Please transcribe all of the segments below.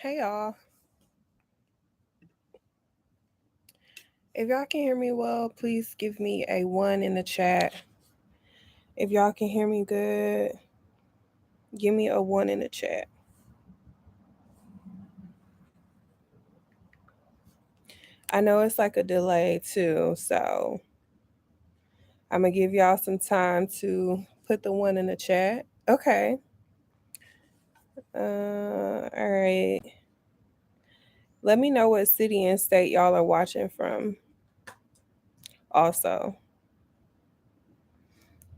Hey y'all. If y'all can hear me well, please give me a 1 in the chat. If y'all can hear me good, give me a 1 in the chat. I know it's like a delay too, so I'm going to give y'all some time to put the 1 in the chat. Okay. All right. Let me know what city and state y'all are watching from. Also,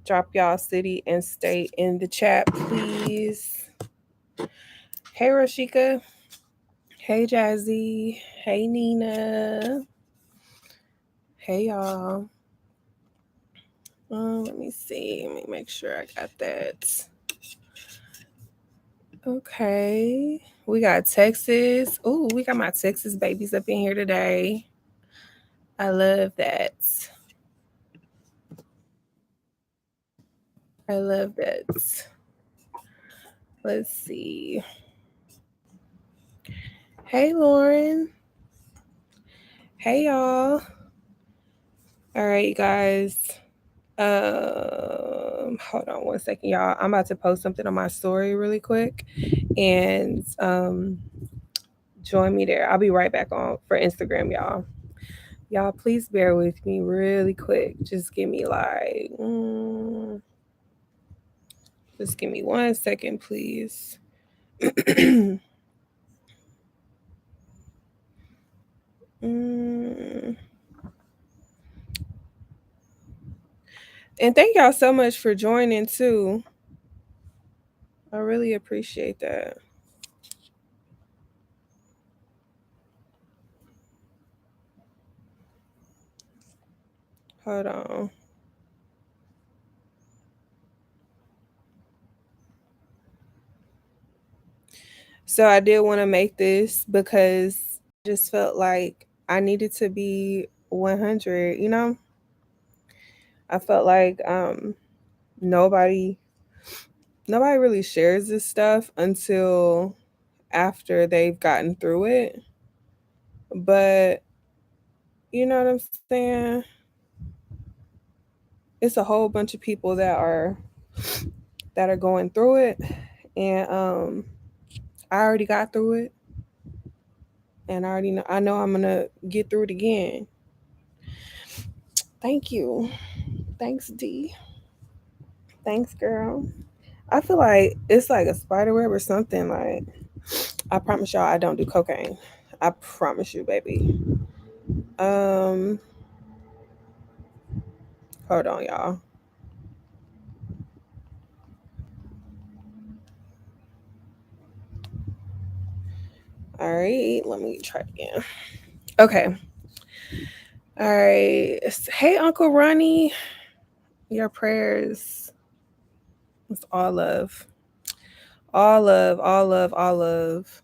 drop y'all city and state in the chat, please. Hey, Rashika. Hey, Jazzy. Hey, Nina. Hey, y'all. Let me see. Let me make sure I got that. Okay. We got Texas. Ooh, we got my Texas babies up in here today. I love that. I love that. Let's see. Hey, Lauren. Hey, y'all. All right, guys. Hold on 1 second, y'all. I'm about to post something on my story really quick, and join me there. I'll be right back on for Instagram, y'all. Y'all, please bear with me really quick. Just give me like, just give me 1 second, please. And thank y'all so much for joining too. I really appreciate that. Hold on. So I did want to make this because I just felt like I needed to be 100, you know? I felt like nobody nobody really shares this stuff until after they've gotten through it. But you know what I'm saying? It's a whole bunch of people that are going through it, and I already got through it, and I know I'm gonna get through it again. Thank you. Thanks, D. Thanks, girl. I feel like it's like a spider web or something. Like, I promise y'all I don't do cocaine. I promise you, baby. Um, Hold on, y'all. All right, let me try again. Okay. All right. Hey, Uncle Ronnie. Your prayers. It's all love. All love, all love, all love.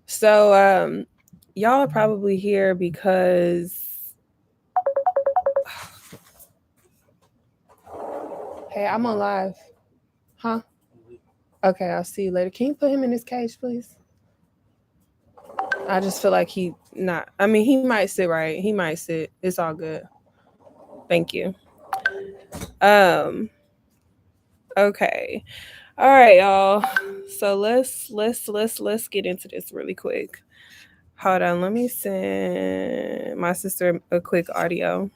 So, y'all are probably here because hey, I'm on live. Huh? Okay, I'll see you later. Can you put him in his cage, please? I just feel like he not. I mean, he might sit right. He might sit. It's all good. Thank you. Um. Okay. All right, y'all. So let's get into this really quick. Hold on. Let me send my sister a quick audio.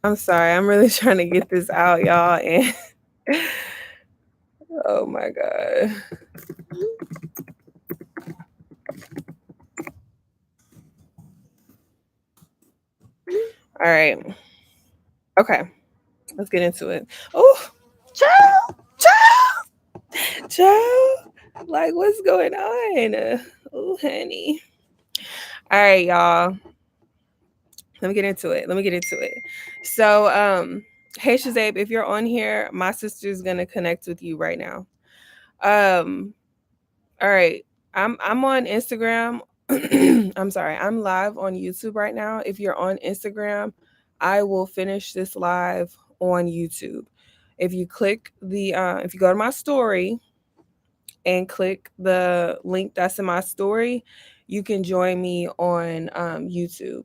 I'm sorry. I'm really trying to get this out, y'all. And oh my god. All right. Okay. Let's get into it. Oh, child, child. Like, what's going on? Oh, honey. All right, y'all. Let me get into it. So, hey Shazabe, if you're on here, my sister's gonna connect with you right now. All right. I'm on Instagram. I'm sorry. I'm live on YouTube right now. If you're on Instagram, I will finish this live on YouTube. If you click the if you go to my story and click the link that's in my story, you can join me on YouTube.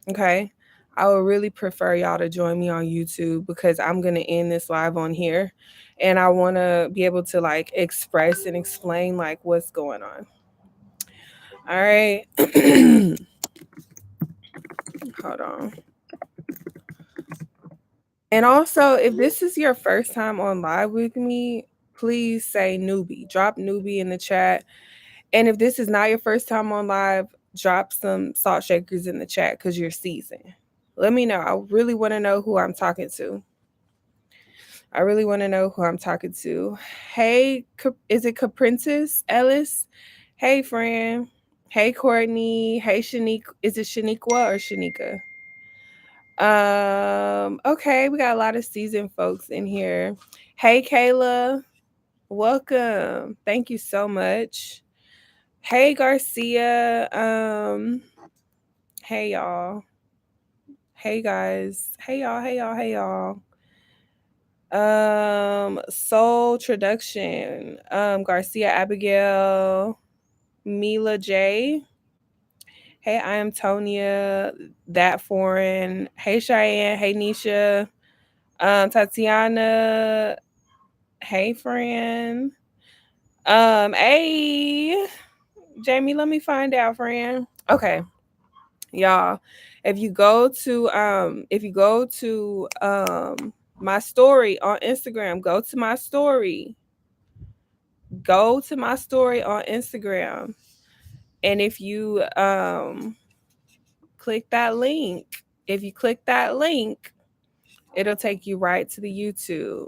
Okay. I would really prefer y'all to join me on YouTube because I'm going to end this live on here and I want to be able to like express and explain like what's going on. All right. Hold on. And also, if this is your first time on live with me, please say newbie. Drop newbie in the chat. And if this is not your first time on live, drop some salt shakers in the chat because you're seasoned. Let me know. I really want to know who I'm talking to. I really want to know who I'm talking to. Hey, is it Caprincess Ellis? Hey, friend. Hey, Courtney. Hey, Shanique. Is it Shaniqua or Shanika? Okay, we got a lot of seasoned folks in here. Hey, Kayla. Welcome. Thank you so much. Hey, Garcia. Hey, y'all. Hey, guys. Hey, y'all. Hey, y'all. Hey, y'all. Soul Traduction, Garcia Abigail, Mila J. Hey, I am Tonya, that foreign. Hey, Cheyenne. Hey, Nisha. Tatiana. Hey, friend. Hey, Jamie, let me find out, friend. Okay, y'all. If you go to my story on Instagram, go to my story. Go to my story on Instagram. And if you click that link, it'll take you right to the YouTube.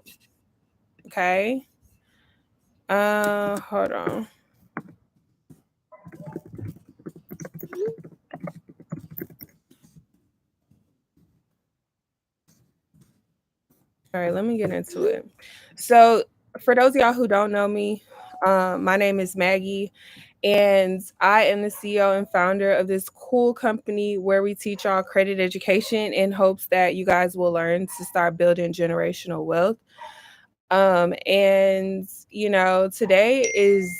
Okay. Hold on. All right, let me get into it. So, for those of y'all who don't know me, my name is Maggie, and I am the CEO and founder of this cool company where we teach y'all credit education in hopes that you guys will learn to start building generational wealth. And today is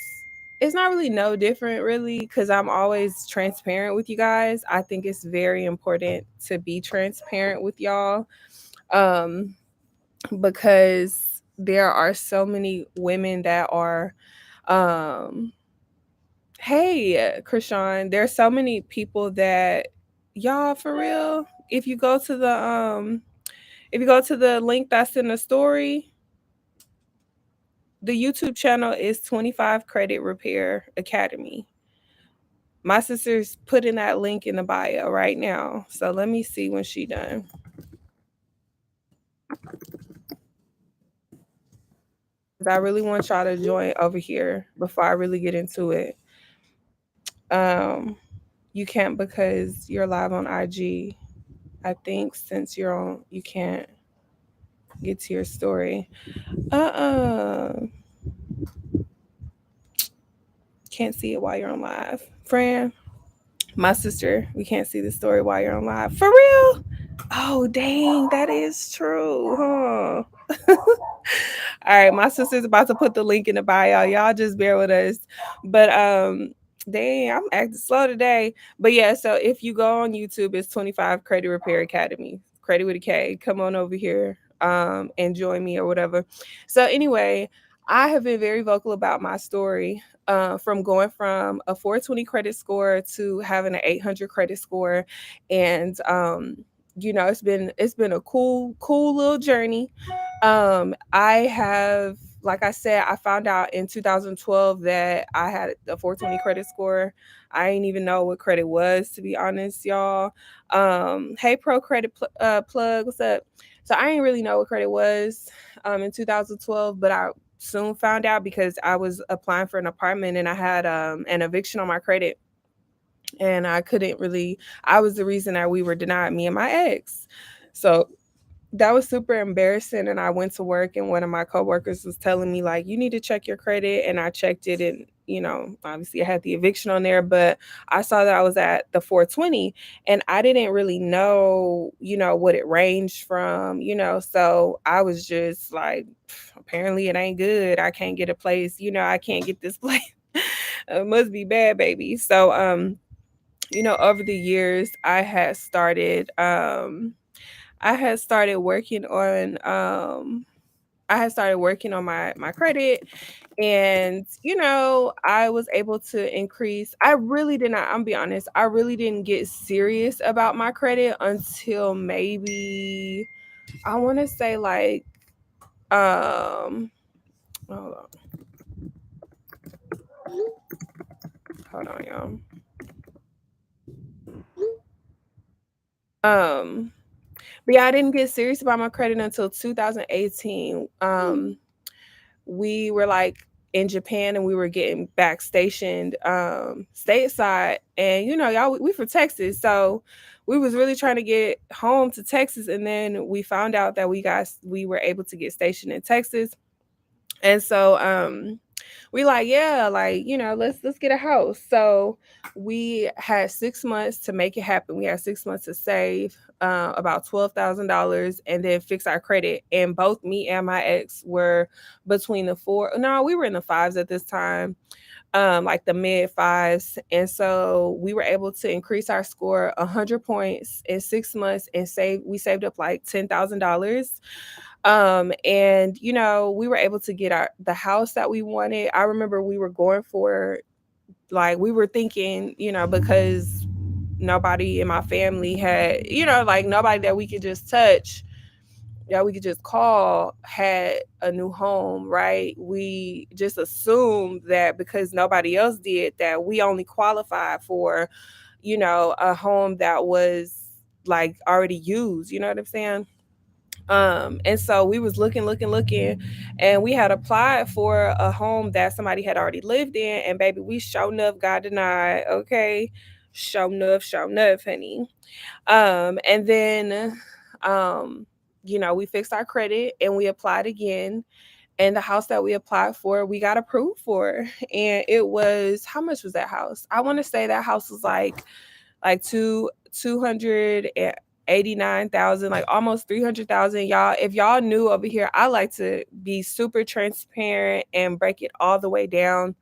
it's not really no different really because I'm always transparent with you guys. I think it's very important to be transparent with y'all. Um, because there are so many women that are hey Krishan, there's so many people that y'all for real. If you go to the link that's in the story, the YouTube channel is 25 Credit Repair Academy. My sister's putting that link in the bio right now. So let me see when she done. I really want y'all to join over here before I really get into it. You can't because you're live on IG. I think since you're on, you can't get to your story. Can't see it while you're on live. Fran, my sister, we can't see the story while you're on live. For real? Oh, dang, that is true, huh? All right, my sister's about to put the link in the bio. Y'all just bear with us. But dang, I'm acting slow today. But yeah, so if you go on YouTube, it's 25 Credit Repair Academy. Credit with a K. Come on over here and join me or whatever. So anyway, I have been very vocal about my story. From going from a 420 credit score to having an 800 credit score, and it's been a cool little journey. I have, like I said, I found out in 2012 that I had a 420 credit score. I didn't even know what credit was, to be honest, y'all. Hey, Pro Credit Plug, what's up? So I didn't really know what credit was in 2012, but I soon found out because I was applying for an apartment and I had an eviction on my credit. And I couldn't really, I was the reason that we were denied, me and my ex. So that was super embarrassing. And I went to work, and one of my coworkers was telling me, like, you need to check your credit. And I checked it, and, obviously I had the eviction on there, but I saw that I was at the 420, and I didn't really know, what it ranged from, so I was just like, apparently it ain't good. I can't get a place, I can't get this place. It must be bad, baby. So, over the years, I had started working on my credit, and I was able to increase. I really did not, I'm be honest, I really didn't get serious about my credit until maybe, I want to say, like, um hold on, hold on, y'all. um but yeah, I didn't get serious about my credit until 2018. We were like in Japan, and we were getting back stationed stateside, and y'all, we from Texas, so we was really trying to get home to Texas, and then we found out that we were able to get stationed in Texas. And so we like, yeah, like, let's get a house. So we had 6 months to make it happen. We had 6 months to save about $12,000 and then fix our credit. And both me and my ex were between the four. No, we were in the fives at this time, like the mid fives. And so we were able to increase our score 100 points in 6 months, and we saved up like $10,000. And we were able to get the house that we wanted. I remember we were going for, like, we were thinking, because nobody in my family had, like, nobody that we could just touch, that we could just call, had a new home, right? We just assumed that because nobody else did, that we only qualified for, a home that was like already used, you know what I'm saying? And so we was looking, and we had applied for a home that somebody had already lived in, and baby, we sure enough got denied. Okay, sure enough, honey. And then, we fixed our credit, and we applied again. And the house that we applied for, we got approved for. And it was, how much was that house? I want to say that house was like 289,000, like almost 300,000. Y'all, if y'all knew over here, I like to be super transparent and break it all the way down,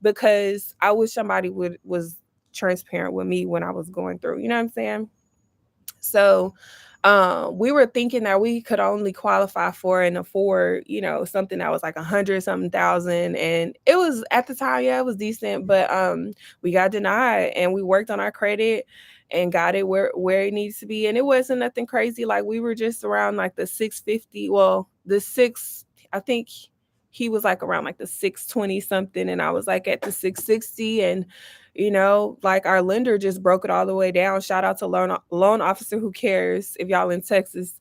because I wish somebody was transparent with me when I was going through, you know what I'm saying? So we were thinking that we could only qualify for and afford, something that was like 100 something thousand. And it was, at the time, yeah, it was decent, but we got denied, and we worked on our credit and got it where it needs to be. And it wasn't nothing crazy. Like, we were just around like the 650. Well, the six, I think he was like around like the 620 something, and I was like at the 660. And like, our lender just broke it all the way down. Shout out to loan officer who cares, if y'all in Texas.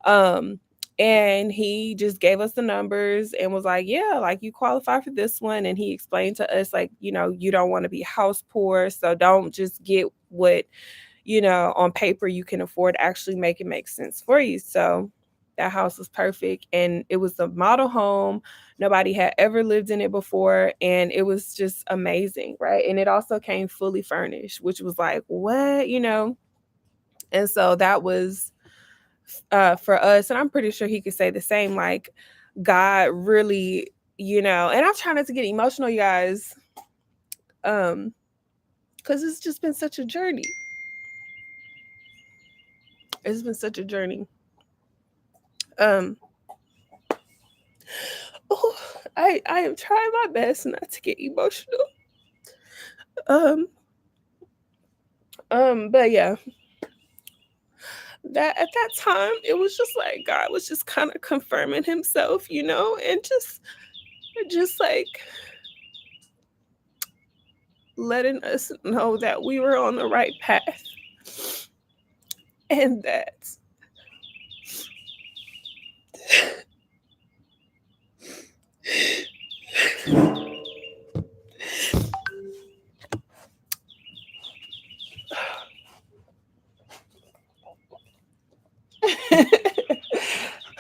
Um, and he just gave us the numbers and was like, yeah, like, you qualify for this one. And he explained to us, like, you don't want to be house poor, so don't just get what, on paper you can afford. Actually make it make sense for you. So that house was perfect, and it was a model home. Nobody had ever lived in it before, and it was just amazing, right? And it also came fully furnished, which was like, what, And so that was for us, and I'm pretty sure he could say the same. Like, God really, and I'm trying not to get emotional, you guys, because it's just been such a journey. It's been such a journey. Um, oh, I am trying my best not to get emotional. Um, but yeah, that at that time, it was just like God was just kind of confirming himself, and just like letting us know that we were on the right path, and that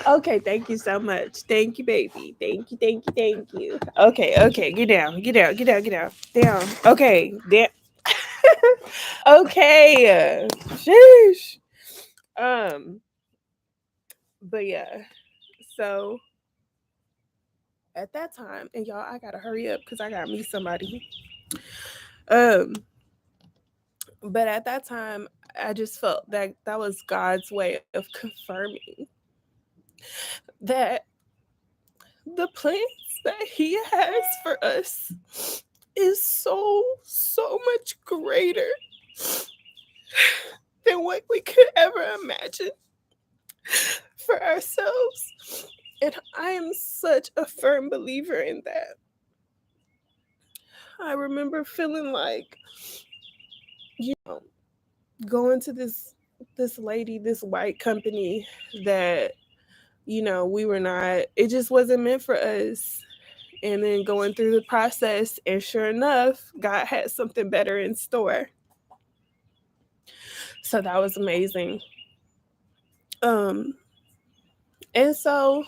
Okay, thank you so much. Thank you, baby. Thank you, thank you, thank you. Okay, okay, get down, get down, get down, get down, down. Okay, down. Okay, sheesh. Um, but yeah, so at that time, and y'all, I gotta hurry up because I gotta meet somebody. Um, but at that time, I just felt that that was God's way of confirming that the plans that He has for us is so, so much greater than what we could ever imagine for ourselves. And I am such a firm believer in that. I remember feeling like, you know, going to this lady, this white company that, we were not, it just wasn't meant for us. And then going through the process, and sure enough, God had something better in store. So that was amazing. Um, and so,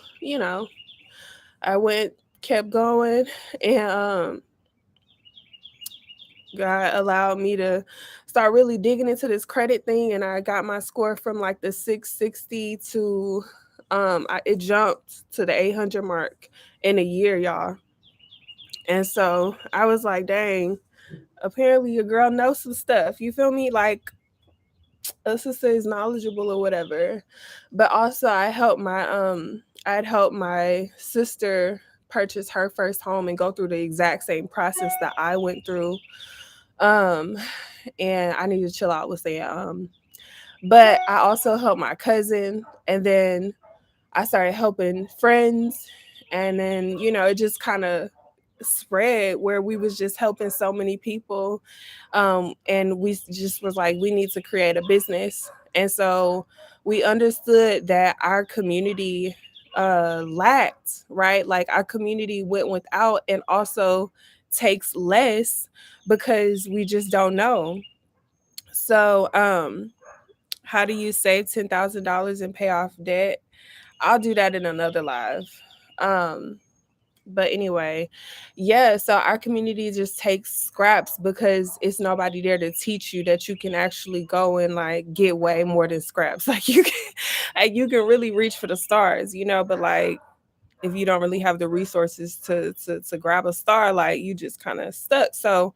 I kept going, and God allowed me to start really digging into this credit thing, and I got my score from like the 660 to it jumped to the 800 mark in a year, y'all. And so I was like, dang, apparently your girl knows some stuff. You feel me? Like, a sister is knowledgeable or whatever. But also I'd helped my sister purchase her first home and go through the exact same process that I went through. Um and I need to chill out with that. But I also helped my cousin, and then I started helping friends, and then it just kind of spread where we was just helping so many people. And we just was like, we need to create a business. And so we understood that our community lacked, right? Like, our community went without and also takes less because we just don't know. So how do you save $10,000 and pay off debt? I'll do that in another live. Um, but anyway, yeah, so our community just takes scraps because it's nobody there to teach you that you can actually go and like get way more than scraps. Like you can really reach for the stars, but like if you don't really have the resources to grab a star, like you just kind of stuck. So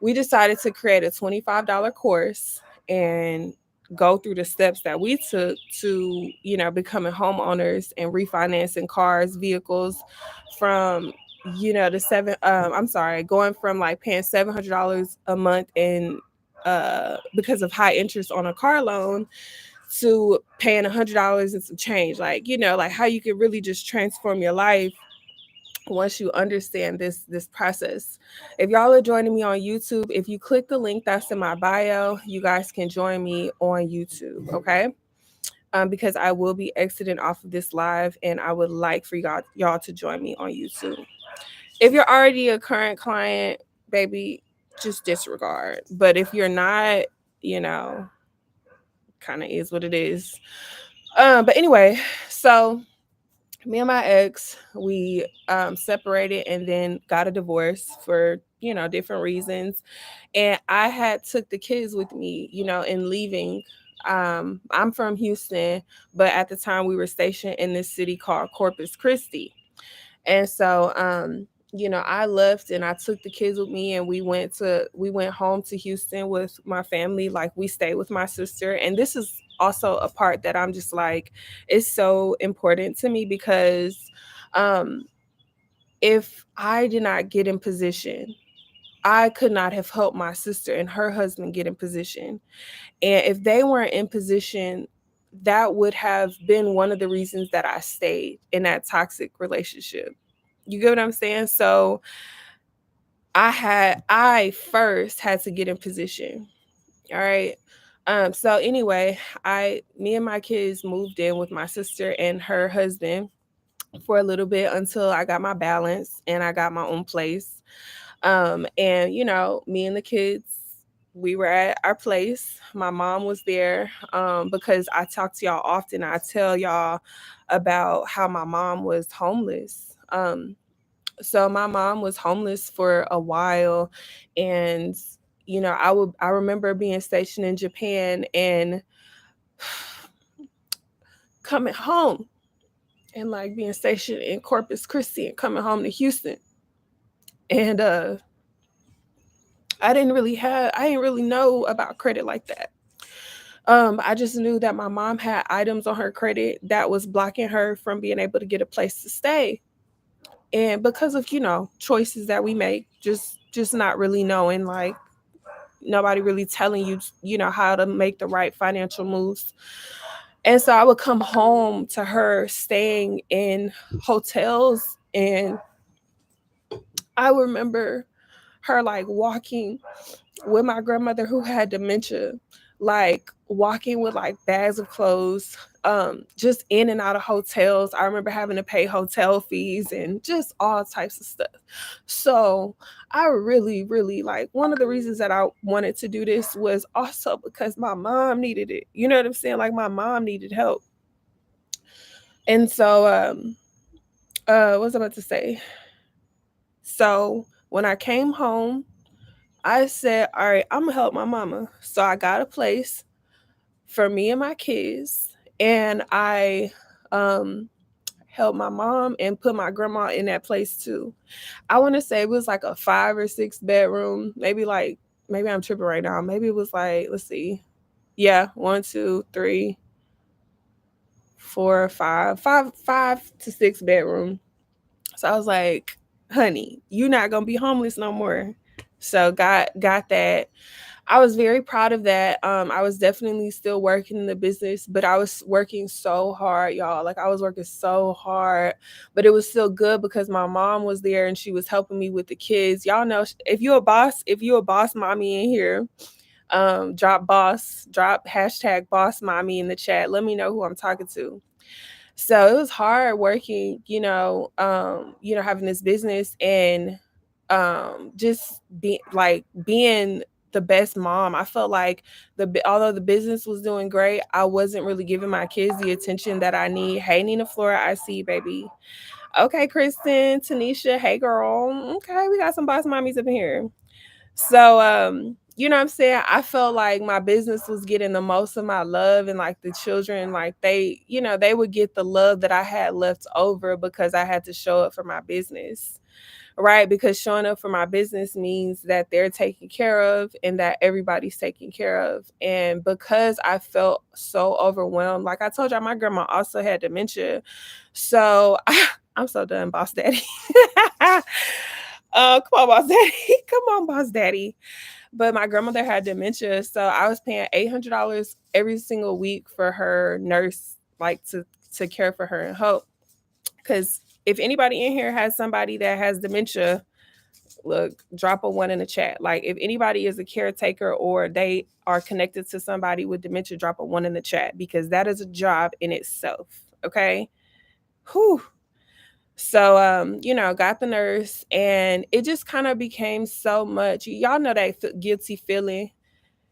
we decided to create a $25 course and go through the steps that we took to, becoming homeowners and refinancing cars, vehicles from, the going from like paying $700 a month and because of high interest on a car loan to paying $100 and some change. Like, like how you can really just transform your life once you understand this process. If y'all are joining me on YouTube, if you click the link that's in my bio, you guys can join me on YouTube, okay? Because I will be exiting off of this live, and I would like for y'all to join me on YouTube. If you're already a current client, baby, just disregard. But if you're not, kind of is what it is. But anyway, so me and my ex, we separated and then got a divorce for different reasons. And I had took the kids with me, in leaving. I'm from Houston, but at the time we were stationed in this city called Corpus Christi. And so I left and I took the kids with me, and we went home to Houston with my family. Like, we stayed with my sister. And this is also a part that I'm just like, it's so important to me because um if I did not get in position, I could not have helped my sister and her husband get in position. And if they weren't in position, that would have been one of the reasons that I stayed in that toxic relationship. You get what I'm saying? So I first had to get in position. All right. So anyway, me and my kids moved in with my sister and her husband for a little bit until I got my balance and I got my own place. And me and the kids, we were at our place. My mom was there, because I talk to y'all often. I tell y'all about how my mom was homeless. So my mom was homeless for a while, and I remember being stationed in Japan and coming home, and like being stationed in Corpus Christi and coming home to Houston. And I didn't really know about credit like that. I just knew that my mom had items on her credit that was blocking her from being able to get a place to stay. And because of, choices that we make, just not really knowing, like nobody really telling you, how to make the right financial moves. And so I would come home to her staying in hotels, and I remember her like walking with my grandmother who had dementia, like walking with like bags of clothes, just in and out of hotels. I remember having to pay hotel fees and just all types of stuff. So I really, really, like, one of the reasons that I wanted to do this was also because my mom needed it. You know what I'm saying? Like my mom needed help. And so what was I about to say? So when I came home, I said, all right, I'm gonna help my mama. So I got a place for me and my kids, and I um helped my mom and put my grandma in that place too. I want to say it was like a 5 or 6 bedroom, maybe I'm tripping right now. Maybe it was like, let's see, yeah, one, two, three, four, five to 6 bedroom. So I was like, honey, you're not gonna be homeless no more. So got that. I was very proud of that. I was definitely still working in the business, but I was working so hard, y'all. Like I was working so hard, but it was still good because my mom was there and she was helping me with the kids. Y'all know, if you a boss mommy in here, drop hashtag boss mommy in the chat. Let me know who I'm talking to. So it was hard working, having this business and just being the best mom. I felt like although the business was doing great, I wasn't really giving my kids the attention that I need. Hey, Nina Flora, I see you, baby. Okay, Kristen, Tanisha, hey girl. Okay, we got some boss mommies up in here. So, you know what I'm saying? I felt like my business was getting the most of my love, and like the children, like they would get the love that I had left over because I had to show up for my business. Right? Because showing up for my business means that they're taken care of and that everybody's taken care of. And because I felt so overwhelmed, like I told y'all, my grandma also had dementia. So I'm so done, boss daddy. Come on, boss daddy. Come on, boss daddy. But my grandmother had dementia, so I was paying $800 every single week for her nurse, like to care for her and help. Because if anybody in here has somebody that has dementia, look, drop a one in the chat. Like if anybody is a caretaker or they are connected to somebody with dementia, drop a one in the chat because that is a job in itself. Okay. Whew. So got the nurse, and it just kind of became so much. Y'all know that guilty feeling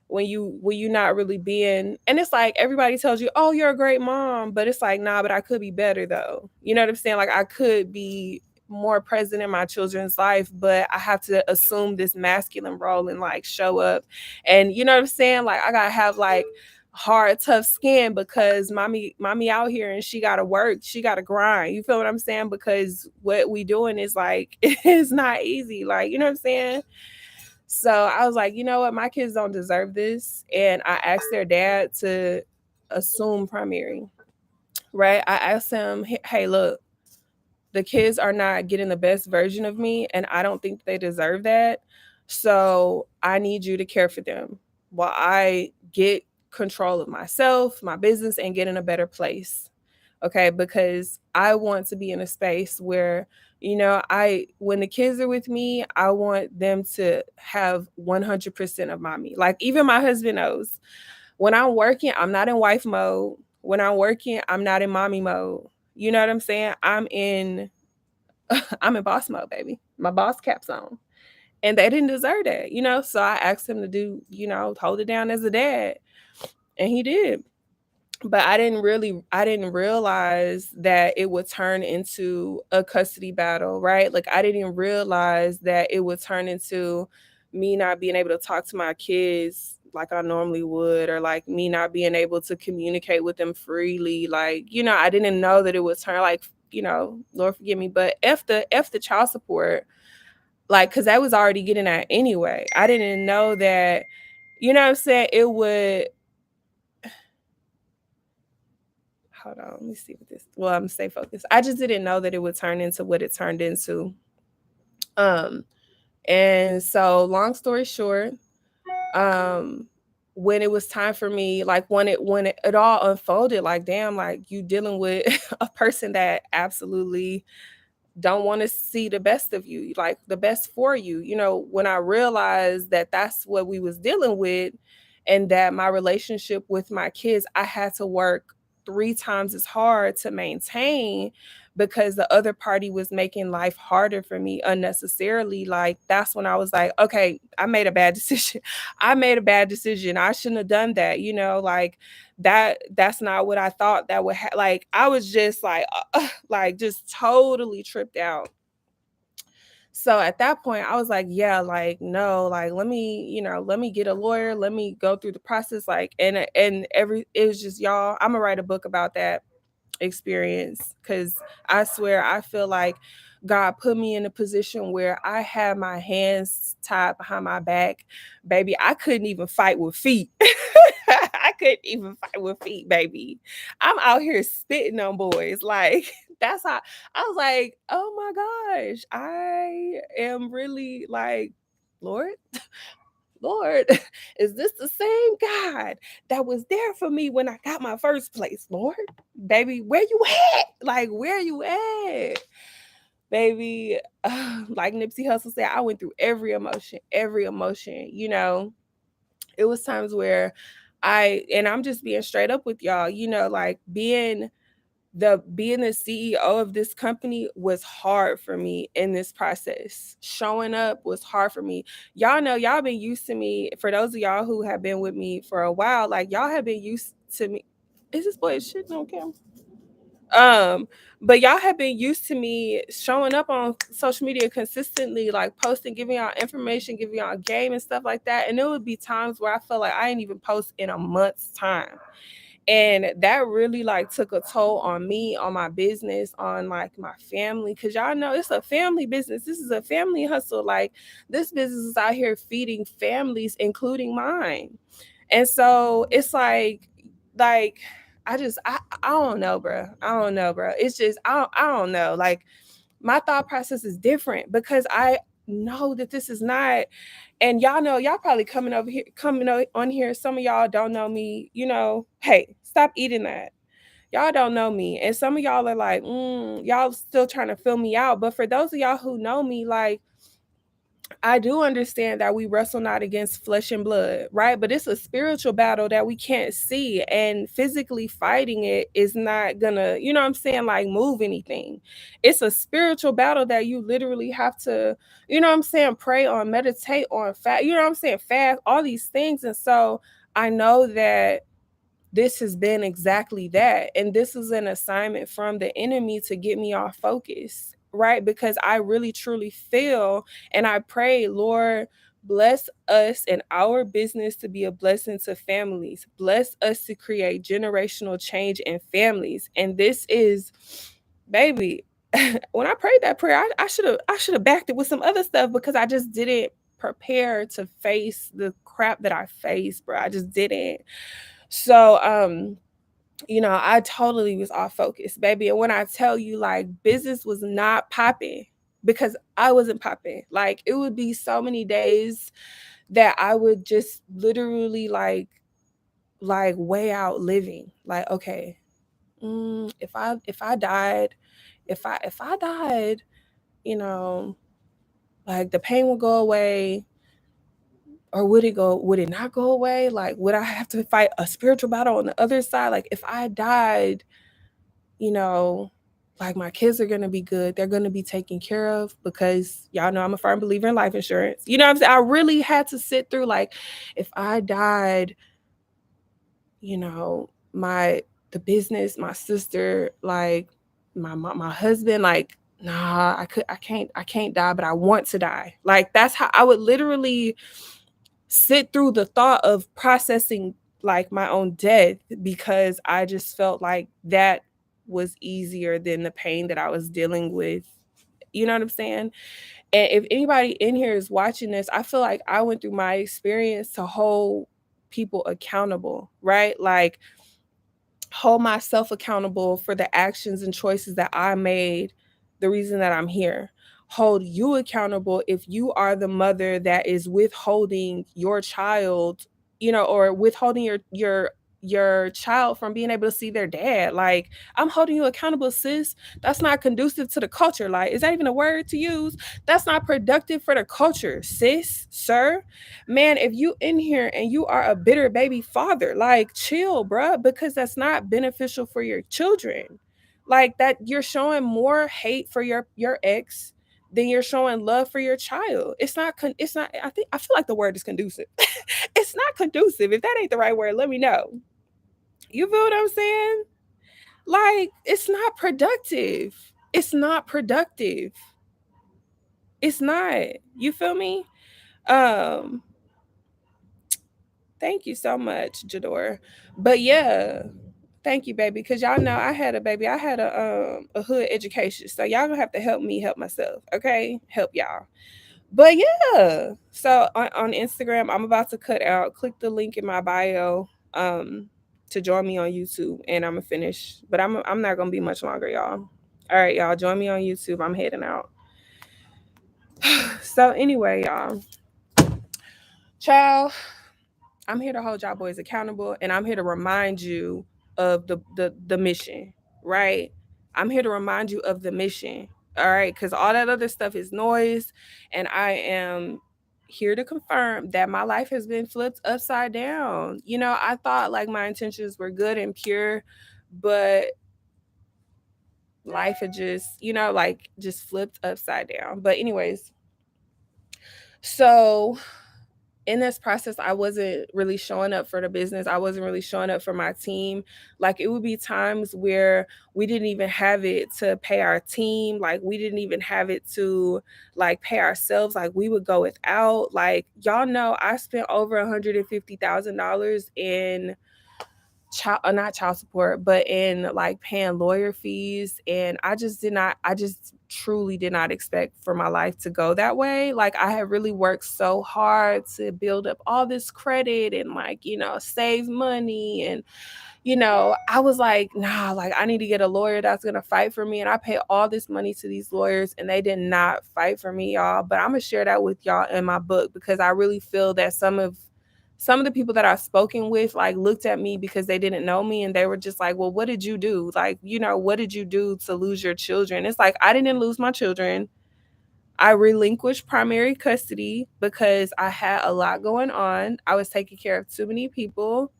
when you not really being, and it's like everybody tells you, oh, you're a great mom, but it's like, nah, but I could be better though. You know what I'm saying? Like I could be more present in my children's life, but I have to assume this masculine role and like show up. And you know what I'm saying? Like I gotta have like hard, tough skin because mommy out here and she gotta work, she gotta grind. You feel what I'm saying? Because what we doing is like it's not easy. Like, you know what I'm saying? So I was like, you know what? My kids don't deserve this. And I asked their dad to assume primary, right? I asked him, hey, look, the kids are not getting the best version of me, and I don't think they deserve that. So I need you to care for them while I get control of myself, my business, and get in a better place. Okay, because I want to be in a space where, when the kids are with me, I want them to have 100% of mommy. Like even my husband knows when I'm working, I'm not in wife mode. When I'm working, I'm not in mommy mode. You know what I'm saying? I'm in I'm in boss mode, baby. My boss caps on. and they didn't deserve that, So I asked him to do, hold it down as a dad, and he did. But I didn't realize that it would turn into a custody battle, right? Like I didn't realize that it would turn into me not being able to talk to my kids like I normally would, or like me not being able to communicate with them freely. Like, I didn't know that it would turn like, Lord forgive me, but F the child support, like, cause that was already getting at anyway. I didn't know that, what I'm saying? It would, hold on, let me see what this, well, I'm gonna stay focused. I just didn't know that it would turn into what it turned into. Um, and so long story short, um, when it was time for me, like when it all unfolded, like damn, like you dealing with a person that absolutely don't want to see the best of you, like the best for you. When I realized that that's what we was dealing with, and that my relationship with my kids, I had to work 3 times as hard to maintain, because the other party was making life harder for me unnecessarily. Like that's when I was like, okay, I made a bad decision. I made a bad decision. I shouldn't have done that. Like that's not what I thought that would like I was just like just totally tripped out. So at that point I was like, yeah, like no, like let me get a lawyer, let me go through the process, like and every it was just, y'all, I'm gonna write a book about that experience, because I swear I feel like God put me in a position where I had my hands tied behind my back. Baby, I couldn't even fight with feet. I couldn't even fight with feet, baby. I'm out here spitting on boys. Like, that's how I was like, oh my gosh, I am really like, Lord, Lord, is this the same God that was there for me when I got my first place, Lord? Baby, where you at? Like, where you at? Baby, like Nipsey Hussle said, I went through every emotion, every emotion. It was times where and I'm just being straight up with y'all, like being the CEO of this company was hard for me in this process. Showing up was hard for me. Y'all know, y'all been used to me. For those of y'all who have been with me for a while, like y'all have been used to me. Is this boy shitting on camera? But y'all have been used to me showing up on social media consistently, like posting, giving y'all information, giving y'all game and stuff like that. And there would be times where I felt like I ain't even post in a month's time. And that really like took a toll on me, on my business, on like my family. Cause y'all know it's a family business. This is a family hustle. Like this business is out here feeding families, including mine. And so it's like I don't know, bro. I don't know, bro. It's just I don't know. Like my thought process is different, because I know that this is not, and y'all know, y'all probably coming on here. Some of y'all don't know me, hey, stop eating that. Y'all don't know me. And some of y'all are like, y'all still trying to fill me out. But for those of y'all who know me, like, I do understand that we wrestle not against flesh and blood, right? But it's a spiritual battle that we can't see. And physically fighting it is not gonna, you know what I'm saying, like move anything. It's a spiritual battle that you literally have to, you know what I'm saying, pray on, meditate on, fast, you know what I'm saying, fast, all these things. And so I know that this has been exactly that. And this is an assignment from the enemy to get me off focus, right? Because I really truly feel, and I pray, Lord, bless us and our business to be a blessing to families. Bless us to create generational change in families. And this is, baby, when I prayed that prayer, I should have backed it with some other stuff, because I just didn't prepare to face the crap that I faced, bro. I just didn't. So, I totally was off focus, baby. And when I tell you, like, business was not popping, because I wasn't popping. Like, it would be so many days that I would just literally like weigh out living. Like, okay, if I died, if I died, you know, like the pain will go away. Or would it not go away? Like, would I have to fight a spiritual battle on the other side? Like, if I died, you know, like my kids are going to be good. They're going to be taken care of because y'all know I'm a firm believer in life insurance. You know what I'm saying? I really had to sit through, like, if I died, you know, the business, my sister, like my husband, like, nah, I can't die, but I want to die. Like, that's how I would literally sit through the thought of processing like my own death, because I just felt like that was easier than the pain that I was dealing with. You know what I'm saying? And if anybody in here is watching this, I feel like I went through my experience to hold people accountable, right? Like, hold myself accountable for the actions and choices that I made, the reason that I'm here. Hold you accountable if you are the mother that is withholding your child, you know, or withholding your child from being able to see their dad. Like, I'm holding you accountable, sis. That's not conducive to the culture. Like, is that even a word to use? That's not productive for the culture, sis, sir. Man, if you in here and you are a bitter baby father, like, chill, bruh, because that's not beneficial for your children. Like, that you're showing more hate for your ex than you're showing love for your child. It's not, I feel like the word is conducive. It's not conducive. If that ain't the right word, let me know. You feel what I'm saying? Like, it's not productive. It's not productive. It's not. You feel me? Um Thank you so much, Jador. But yeah, thank you, baby. Cause y'all know I had a baby. I had a hood education. So y'all gonna have to help me help myself. Okay? Help y'all. But yeah. So on Instagram, I'm about to cut out. Click the link in my bio to join me on YouTube, and I'm gonna finish. But I'm not gonna be much longer, y'all. All right, y'all. Join me on YouTube. I'm heading out. So anyway, y'all. Ciao. I'm here to hold y'all boys accountable, and I'm here to remind you of the mission, right? I'm here to remind you of the mission, all right? Because all that other stuff is noise, and I am here to confirm that my life has been flipped upside down. You know, I thought like my intentions were good and pure, but life had just, you know, like just flipped upside down. But anyways, so in this process, I wasn't really showing up for the business. I wasn't really showing up for my team. Like, it would be times where we didn't even have it to pay our team. Like, we didn't even have it to like pay ourselves. Like, we would go without. Like, y'all know I spent over $150,000 in not child support, but in like paying lawyer fees. And I just truly did not expect for my life to go that way. Like, I had really worked so hard to build up all this credit and, like, you know, save money. And, you know, I was like, nah, like, I need to get a lawyer that's going to fight for me. And I paid all this money to these lawyers and they did not fight for me, y'all. But I'm going to share that with y'all in my book, because I really feel that some of the people that I've spoken with, like, looked at me because they didn't know me, and they were just like, well, what did you do? Like, you know, what did you do to lose your children? It's like, I didn't lose my children. I relinquished primary custody because I had a lot going on. I was taking care of too many people,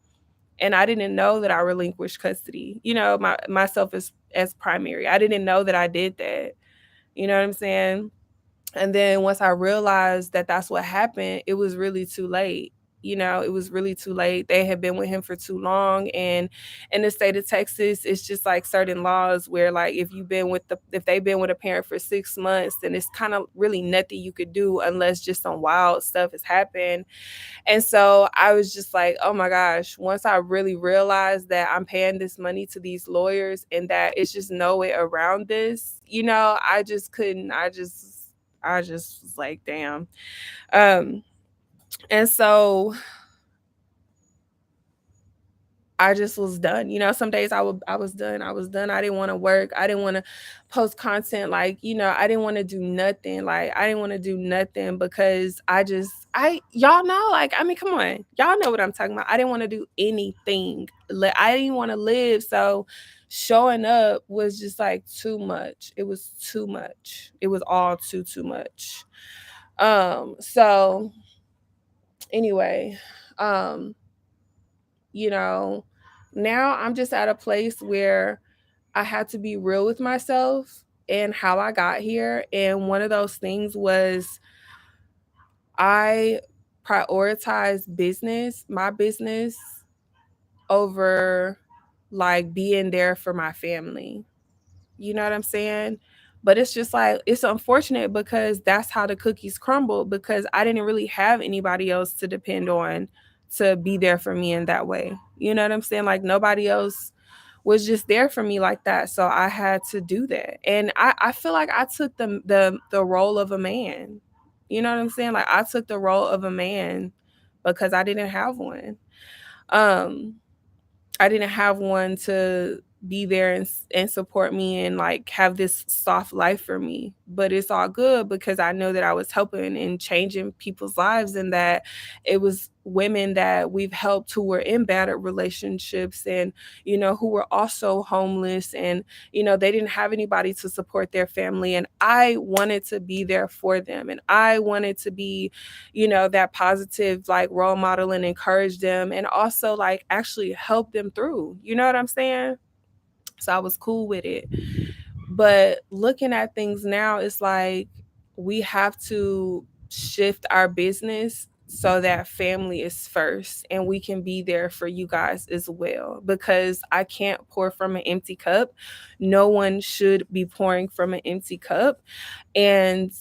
and I didn't know that I relinquished custody, you know, myself as primary. I didn't know that I did that. You know what I'm saying? And then once I realized that that's what happened, it was really too late. You know, it was really too late. They had been with him for too long. And in the state of Texas, it's just like certain laws where, like, if they've been with a parent for 6 months, then it's kind of really nothing you could do unless just some wild stuff has happened. And so I was just like, oh my gosh, once I really realized that I'm paying this money to these lawyers and that it's just no way around this, you know, I just couldn't, I just was like, damn. And so I just was done. You know, some days I was done. I was done. I didn't want to work. I didn't want to post content. Like, you know, I didn't want to do nothing. Like, I didn't want to do nothing because y'all know, like, I mean, come on. Y'all know what I'm talking about. I didn't want to do anything. I didn't want to live. So showing up was just like too much. It was too much. It was all too much. So anyway, you know, now I'm just at a place where I had to be real with myself and how I got here. And one of those things was I prioritized my business, over like being there for my family. You know what I'm saying? But it's just like, it's unfortunate because that's how the cookies crumbled, because I didn't really have anybody else to depend on to be there for me in that way. You know what I'm saying? Like nobody else was just there for me like that. So I had to do that. And I feel like I took the role of a man. You know what I'm saying? Like I took the role of a man because I didn't have one. Um I didn't have one to be there and support me and like have this soft life for me. But it's all good because I know that I was helping and changing people's lives, and that it was women that we've helped who were in battered relationships, and who were also homeless, and they didn't have anybody to support their family, and I wanted to be there for them, and I wanted to be that positive like role model and encourage them, and also like actually help them through. You know what I'm saying? So I was cool with it. But looking at things now, it's like we have to shift our business so that family is first and we can be there for you guys as well, because I can't pour from an empty cup. No one should be pouring from an empty cup. And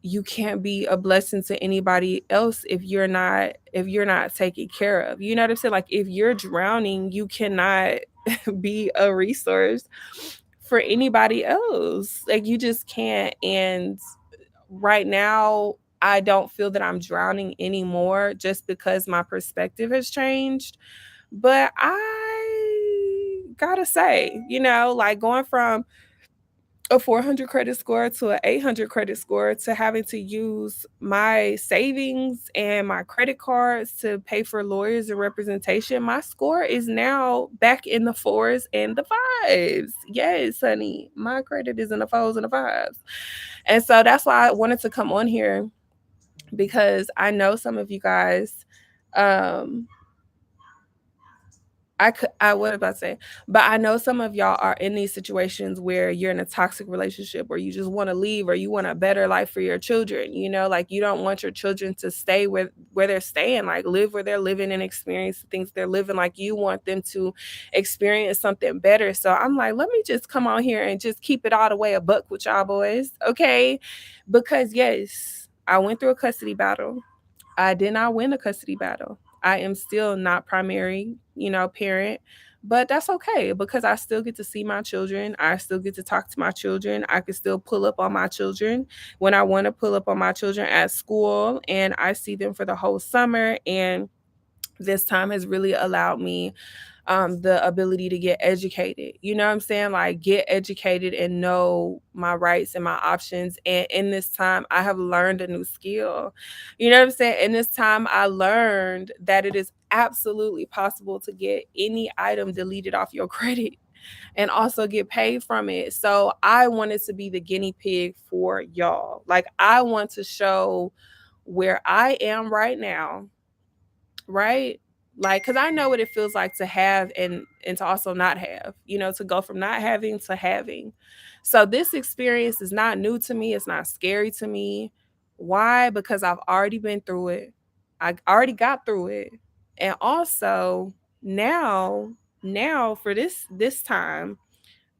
you can't be a blessing to anybody else if you're not taken care of. You know what I'm saying? Like if you're drowning, you cannot be a resource for anybody else. Like you just can't. And right now, I don't feel that I'm drowning anymore just because my perspective has changed. But I gotta say, like going from a 400 credit score to an 800 credit score to having to use my savings and my credit cards to pay for lawyers and representation, my score is now back in the fours and the fives. Yes, honey, my credit is in the fours and the fives. And so that's why I wanted to come on here, because I know some of you guys, um, I what about to say, but I know some of y'all are in these situations where you're in a toxic relationship, or you just want to leave, or you want a better life for your children. Like you don't want your children to stay where they're staying, like live where they're living and experience the things they're living. Like you want them to experience something better. So I'm like, let me just come on here and just keep it all the way a buck with y'all boys, okay? Because yes, I went through a custody battle. I did not win a custody battle. I am still not primary, parent, but that's okay because I still get to see my children. I still get to talk to my children. I can still pull up on my children when I want to pull up on my children at school, and I see them for the whole summer. And this time has really allowed me the ability to get educated. You know what I'm saying? Like get educated and know my rights and my options. And in this time, I have learned a new skill. You know what I'm saying? In this time, I learned that it is absolutely possible to get any item deleted off your credit and also get paid from it. So I wanted to be the guinea pig for y'all. Like I want to show where I am right now, right? Like, because I know what it feels like to have and to also not have, to go from not having to having. So this experience is not new to me. It's not scary to me. Why? Because I've already been through it. I already got through it. And also now for this time,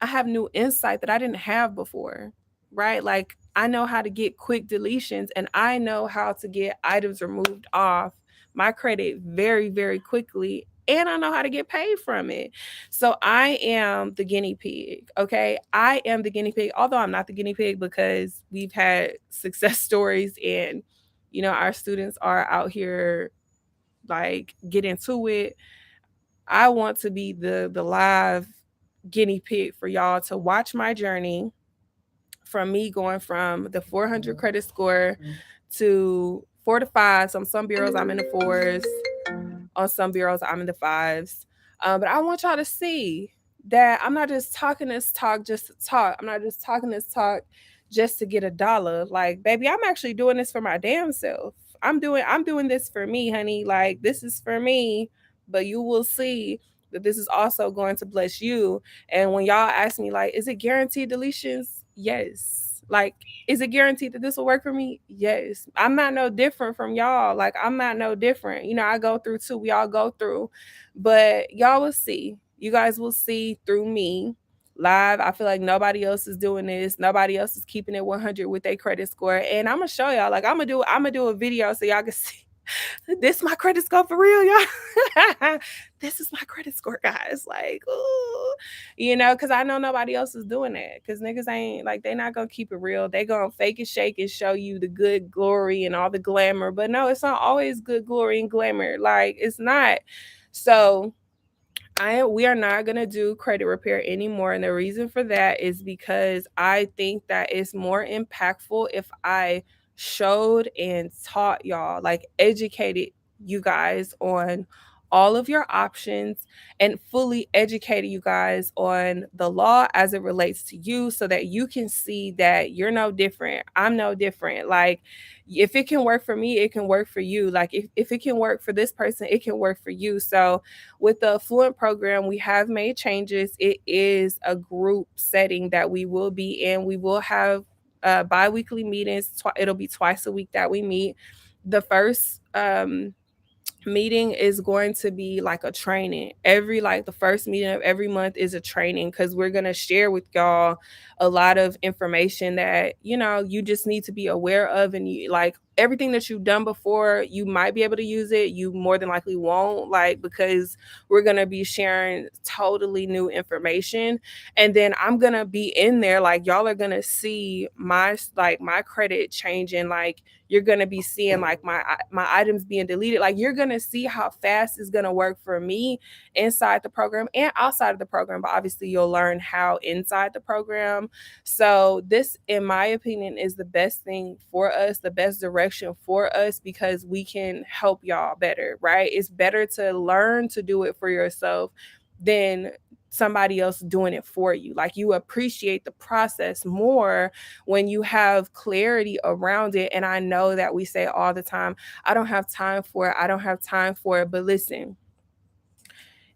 I have new insight that I didn't have before, right? Like I know how to get quick deletions, and I know how to get items removed off my credit very, very quickly. And I know how to get paid from it. So I am the guinea pig. Okay. I am the guinea pig, although I'm not the guinea pig because we've had success stories, and, our students are out here like get into it. I want to be the live guinea pig for y'all to watch my journey from me going from the 400 credit score to 4 to 5. So on some bureaus, I'm in the fours. On some bureaus, I'm in the fives. But I want y'all to see that I'm not just talking this talk just to talk. I'm not just talking this talk just to get a dollar. Like, baby, I'm actually doing this for my damn self. I'm doing this for me, honey. Like, this is for me. But you will see that this is also going to bless you. And when y'all ask me, like, is it guaranteed deletions? Yes. Like, is it guaranteed that this will work for me? Yes. I'm not no different from y'all. Like, I'm not no different. I go through too. We all go through. But y'all will see. You guys will see through me live. I feel like nobody else is doing this. Nobody else is keeping it 100 with their credit score. And I'm gonna show y'all. Like, I'm gonna do a video so y'all can see. This is my credit score for real, y'all. This is my credit score, guys. Like, ooh, because I know nobody else is doing that. Because niggas ain't like, they not gonna keep it real. They gonna fake it, shake it, show you the good glory and all the glamour. But no, it's not always good glory and glamour. Like, it's not. So we are not going to do credit repair anymore. And the reason for that is because I think that it's more impactful if I showed and taught y'all, like educated you guys on all of your options and fully educated you guys on the law as it relates to you so that you can see that you're no different. I'm no different. Like, if it can work for me, it can work for you. Like, if it can work for this person, it can work for you. So with the Fluent program, we have made changes. It is a group setting that we will be in. We will have bi-weekly meetings. It'll be twice a week that we meet. The first meeting is going to be like a training. The first meeting of every month is a training, because we're going to share with y'all a lot of information that you just need to be aware of. And you, like, everything that you've done before, you might be able to use it, you more than likely won't, like, because we're going to be sharing totally new information. And then I'm going to be in there, like, y'all are going to see my credit changing. Like, you're going to be seeing like my items being deleted. Like, you're going to see how fast it's going to work for me inside the program and outside of the program. But obviously you'll learn how inside the program. So this, in my opinion, is the best thing for us, the best direction for us, because we can help y'all better, right? It's better to learn to do it for yourself than somebody else doing it for you. Like, you appreciate the process more when you have clarity around it. And I know that we say all the time, I don't have time for it. I don't have time for it. But listen,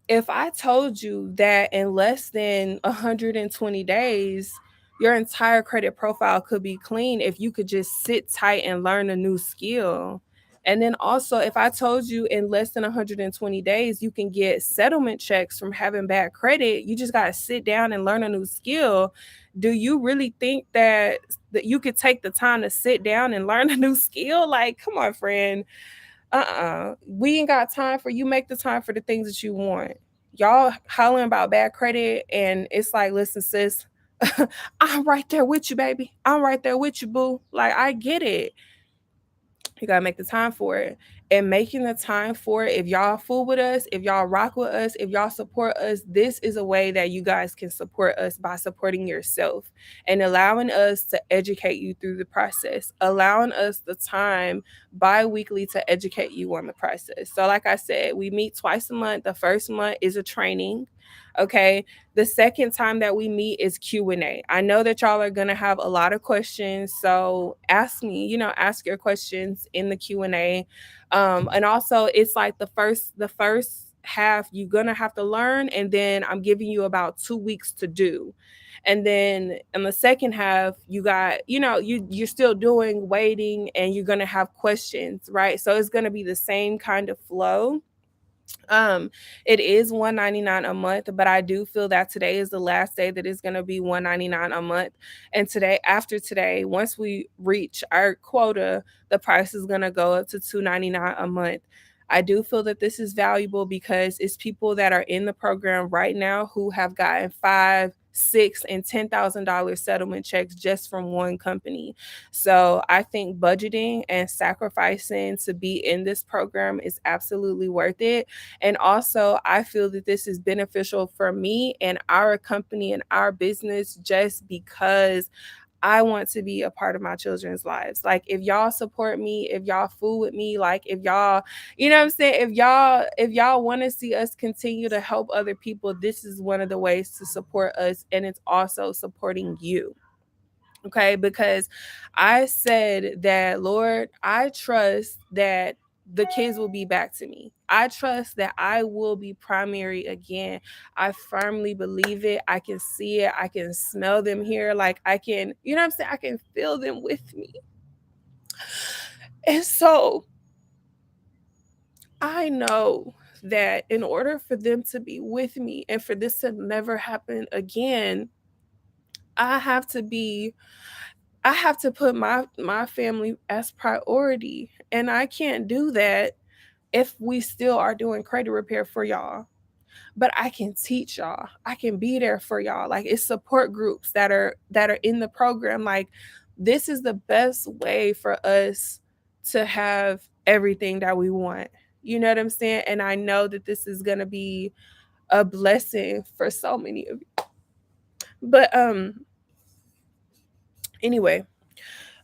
if I told you that in less than 120 days, your entire credit profile could be clean if you could just sit tight and learn a new skill. And then also, if I told you in less than 120 days, you can get settlement checks from having bad credit, you just got to sit down and learn a new skill. Do you really think that you could take the time to sit down and learn a new skill? Like, come on, friend. We ain't got time for you. Make the time for the things that you want. Y'all hollering about bad credit, and it's like, listen, sis, I'm right there with you, baby. I'm right there with you, boo. Like, I get it. You gotta make the time for it. And making the time for it, if y'all fool with us, if y'all rock with us, if y'all support us, this is a way that you guys can support us, by supporting yourself and allowing us to educate you through the process, allowing us the time bi-weekly to educate you on the process. So like I said, we meet twice a month. The first month is a training. Okay. The second time that we meet is Q&A. I know that y'all are going to have a lot of questions. So ask me, ask your questions in the Q&A. And also, it's like the first half, you're going to have to learn. And then I'm giving you about 2 weeks to do. And then in the second half, you got, you're still doing waiting, and you're going to have questions, right? So it's going to be the same kind of flow. It is $199 a month, but I do feel that today is the last day that it's going to be $199 a month. And after today, once we reach our quota, the price is going to go up to $299 a month. I do feel that this is valuable because it's people that are in the program right now who have gotten $5, $6, and $10,000 settlement checks just from one company. So I think budgeting and sacrificing to be in this program is absolutely worth it. And also, I feel that this is beneficial for me and our company and our business, just because I want to be a part of my children's lives. Like, if y'all support me, if y'all fool with me, like, if y'all, you know what I'm saying? If y'all want to see us continue to help other people, this is one of the ways to support us. And it's also supporting you. Okay, because I said that, Lord, I trust that the kids will be back to me. I trust that I will be primary again. I firmly believe it. I can see it. I can smell them here. Like I can, you know what I'm saying? I can feel them with me. And so I know that in order for them to be with me and for this to never happen again, I have to be I have to put my family as priority. And I can't do that if we still are doing credit repair for y'all. But I can teach y'all. I can be there for y'all. Like it's support groups that are in the program. Like this is the best way for us to have everything that we want. You know what I'm saying? And I know that this is going to be a blessing for so many of you. But anyway,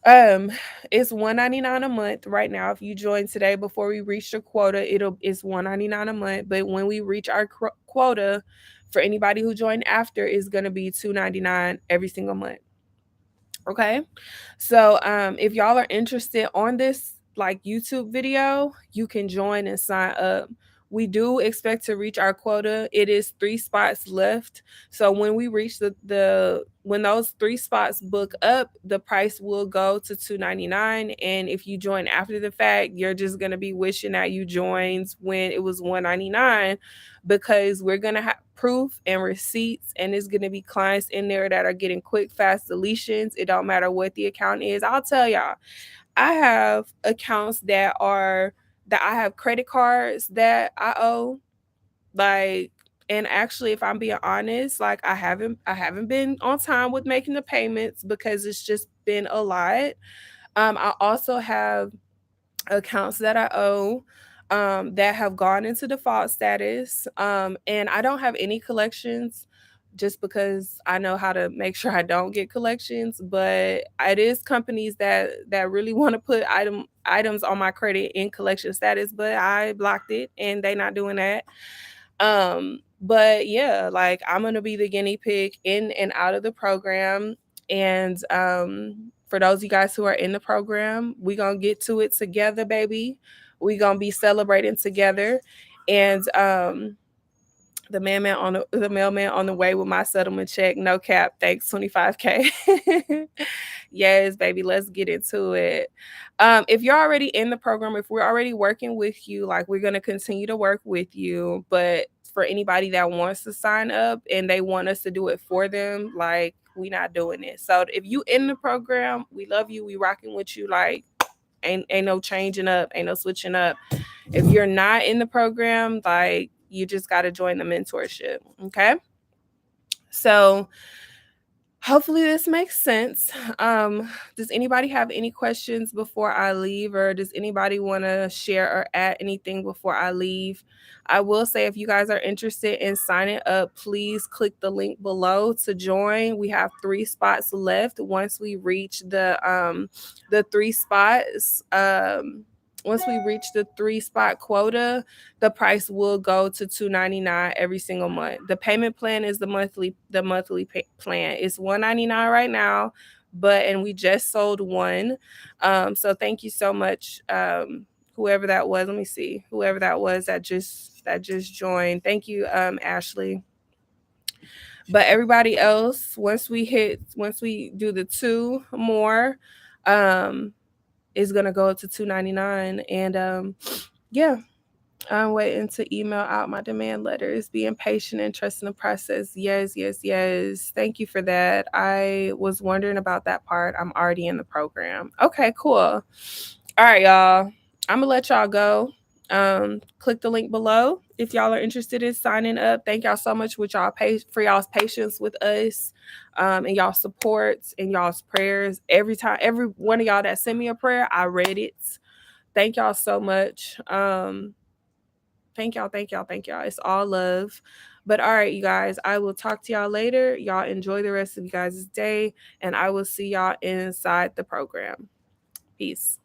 it's $199 a month right now. If you join today before we reach the quota, it's $199 a month. But when we reach our quota, for anybody who joined after, is gonna be $299 every single month. Okay. So if y'all are interested on this like YouTube video, you can join and sign up. We do expect to reach our quota. It is 3 spots left. So when we reach when those 3 spots book up, the price will go to $299. And if you join after the fact, you're just gonna be wishing that you joined when it was $199, because we're gonna have proof and receipts, and it's gonna be clients in there that are getting quick, fast deletions. It don't matter what the account is. I'll tell y'all, I have accounts that I have credit cards that I owe, like, and actually, if I'm being honest, like I haven't been on time with making the payments because it's just been a lot. I also have accounts that I owe that have gone into default status. And I don't have any collections just because I know how to make sure I don't get collections. But it is companies that really want to put items on my credit in collection status, but I blocked it and they not doing that. But yeah, like I'm gonna be the guinea pig in and out of the program. And for those of you guys who are in the program, we gonna get to it together, baby. We gonna be celebrating together. And the mailman on the way with my settlement check, no cap, thanks, 25K. Yes, baby, let's get into it. If you're already in the program, if we're already working with you, like we're gonna continue to work with you. But for anybody that wants to sign up and they want us to do it for them, like we not doing it. So if you in the program, we love you, we rocking with you, like ain't no changing up, ain't no switching up. If you're not in the program, like you just got to join the mentorship. Okay. So hopefully this makes sense. Does anybody have any questions before I leave, or does anybody want to share or add anything before I leave? I will say, if you guys are interested in signing up, please click the link below to join. We have 3 spots left. Once we reach the 3 spots, once we reach the 3 spot quota, the price will go to $299 every single month. The payment plan is the monthly plan. It's $199 right now, and we just sold one. So thank you so much, whoever that was. Let me see, whoever that was that just joined. Thank you, Ashley. But everybody else, once we do the 2 more, is gonna go up to $299. And yeah, I'm waiting to email out my demand letters, being patient and trusting the process. Yes. Thank you for that. I was wondering about that part. I'm already in the program. Okay, cool. All right, y'all. I'm gonna let y'all go. Click the link below if y'all are interested in signing up. Thank y'all so much for y'all's patience with us, and y'all support and y'all's prayers. Every one of y'all that sent me a prayer, I read it. Thank y'all so much. Thank y'all. It's all love. But all right, you guys, I will talk to y'all later. Y'all enjoy the rest of you guys' day, and I will see y'all inside the program. Peace.